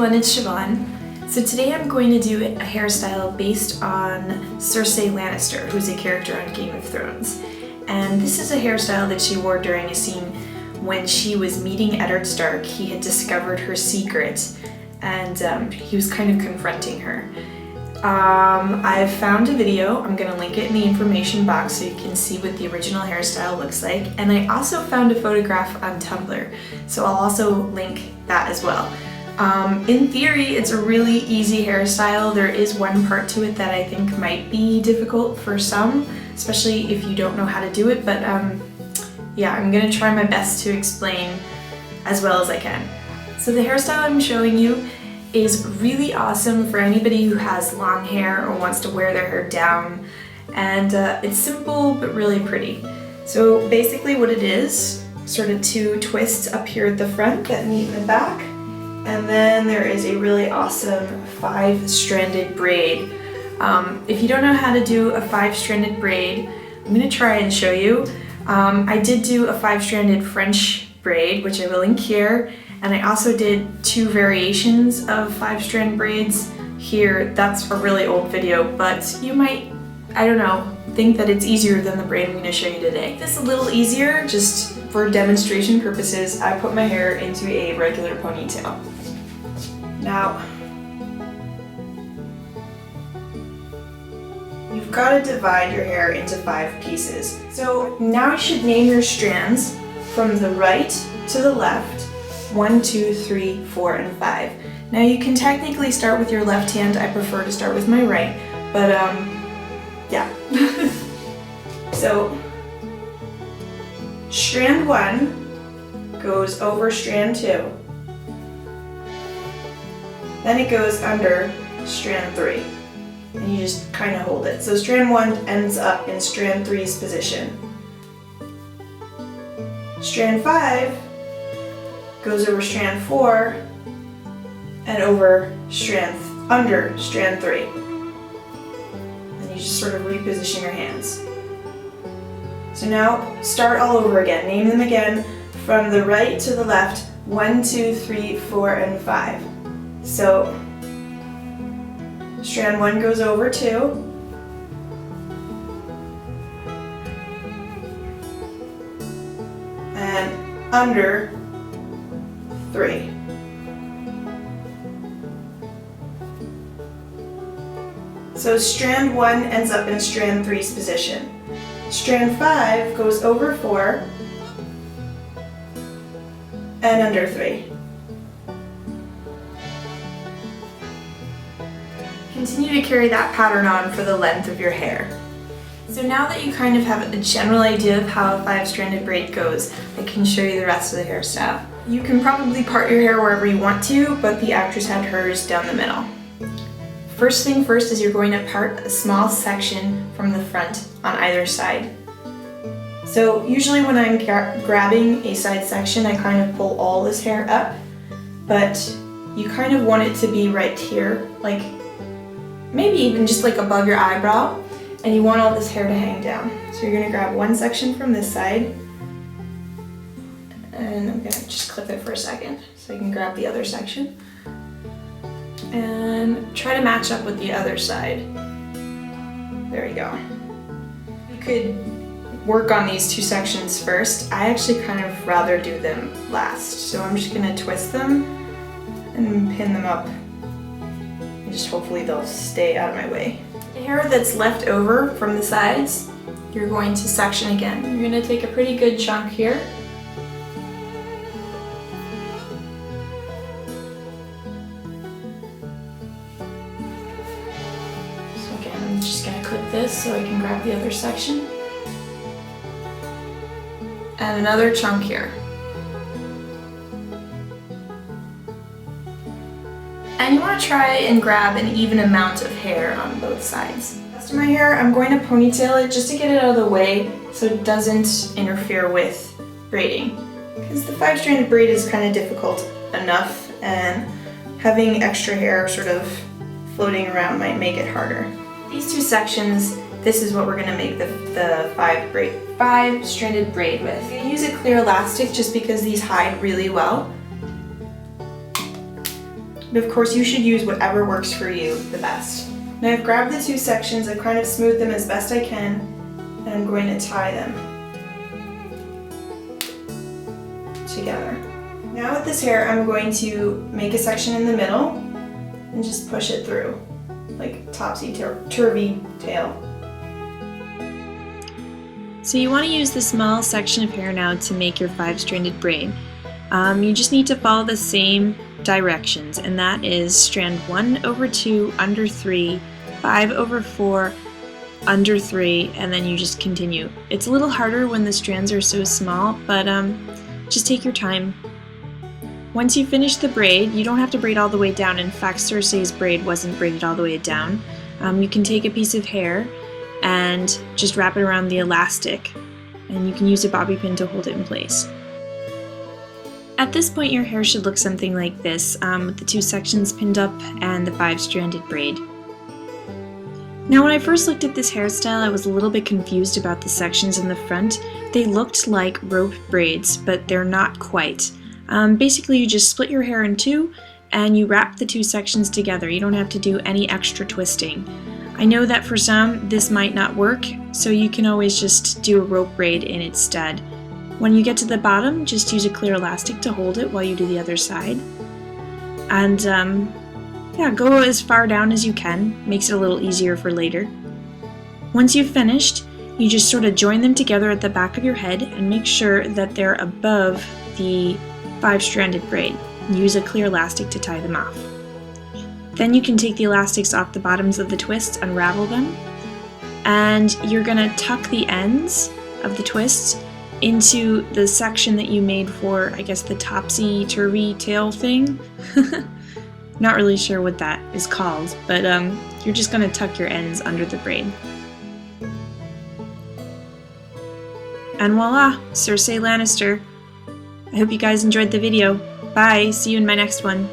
everyone, it's Siobhan. So today I'm going to do a hairstyle based on Cersei Lannister, who's a character on Game of Thrones. And this is a hairstyle that she wore during a scene when she was meeting Eddard Stark. He had discovered her secret and he was kind of confronting her. I've found a video, I'm going to link it in the information box so you can see what the original hairstyle looks like. And I also found a photograph on Tumblr, so I'll also link that as well. In theory, it's a really easy hairstyle. There is one part to it that I think might be difficult for some, especially if you don't know how to do it, but yeah, I'm gonna try my best to explain as well as I can. So the hairstyle I'm showing you is really awesome for anybody who has long hair or wants to wear their hair down, and it's simple but really pretty. So basically what it is, sort of two twists up here at the front that meet in the back. And then there is a really awesome 5-stranded braid. If you don't know how to do a 5-stranded braid, I'm going to try and show you. I did do a 5-stranded French braid, which I will link here, and I also did 2 variations of 5-strand braids here. That's a really old video, but you might, I don't know, think that it's easier than the braid I'm going to show you today. This is a little easier, just for demonstration purposes. I put my hair into a regular ponytail. Now, you've got to divide your hair into 5 pieces. So now you should name your strands from the right to the left, 1, 2, 3, 4, and 5. Now you can technically start with your left hand. I prefer to start with my right, but yeah. So strand 1 goes over strand 2. Then it goes under strand 3. And you just kind of hold it. So strand 1 ends up in strand 3's position. Strand 5 goes over strand 4 and over under strand 3. And you just sort of reposition your hands. So now start all over again. Name them again from the right to the left, 1, 2, 3, 4, and 5. So strand 1 goes over 2, and under 3. So strand 1 ends up in strand 3's position. Strand 5 goes over 4 and under 3. Continue to carry that pattern on for the length of your hair. So now that you kind of have a general idea of how a 5-stranded braid goes, I can show you the rest of the hairstyle. You can probably part your hair wherever you want to, but the actress had hers down the middle. First thing first is you're going to part a small section from the front on either side. So usually when I'm grabbing a side section, I kind of pull all this hair up, but you kind of want it to be right here, like maybe even just like above your eyebrow, and you want all this hair to hang down. So you're going to grab one section from this side, and I'm going to just clip it for a second so you can grab the other section. And try to match up with the other side. There you go. You could work on these 2 sections first. I actually kind of rather do them last. So I'm just going to twist them and pin them up. And just hopefully they'll stay out of my way. The hair that's left over from the sides, you're going to section again. You're going to take a pretty good chunk here. I'm just going to clip this so I can grab the other section. And another chunk here. And you want to try and grab an even amount of hair on both sides. The rest of my hair, I'm going to ponytail it just to get it out of the way so it doesn't interfere with braiding. Because the 5-stranded braid is kind of difficult enough, and having extra hair sort of floating around might make it harder. These 2 sections, this is what we're going to make the 5-stranded braid with. I use a clear elastic just because these hide really well. But of course you should use whatever works for you the best. Now I've grabbed the two sections, I've kind of smoothed them as best I can, and I'm going to tie them together. Now with this hair, I'm going to make a section in the middle and just push it through, like topsy-turvy tail. So you want to use the small section of hair now to make your 5-stranded braid. You just need to follow the same directions, and that is strand 1 over 2 under 3, 5 over 4 under 3, and then you just continue. It's a little harder when the strands are so small, but just take your time. Once you finish the braid, you don't have to braid all the way down. In fact, Cersei's braid wasn't braided all the way down. You can take a piece of hair and just wrap it around the elastic, and you can use a bobby pin to hold it in place. At this point, your hair should look something like this, with the two sections pinned up and the 5-stranded braid. Now when I first looked at this hairstyle, I was a little bit confused about the sections in the front. They looked like rope braids, but they're not quite. Basically you just split your hair in two and you wrap the two sections together. You don't have to do any extra twisting. I know that for some this might not work, so you can always just do a rope braid in its stead. When you get to the bottom, just use a clear elastic to hold it while you do the other side. And yeah, go as far down as you can. Makes it a little easier for later. Once you've finished, you just sort of join them together at the back of your head and make sure that they're above the 5-stranded braid. Use a clear elastic to tie them off. Then you can take the elastics off the bottoms of the twists, unravel them, and you're gonna tuck the ends of the twists into the section that you made for, I guess, the topsy-turvy tail thing. Not really sure what that is called, but you're just gonna tuck your ends under the braid. And voila, Cersei Lannister. I hope you guys enjoyed the video. Bye, see you in my next one.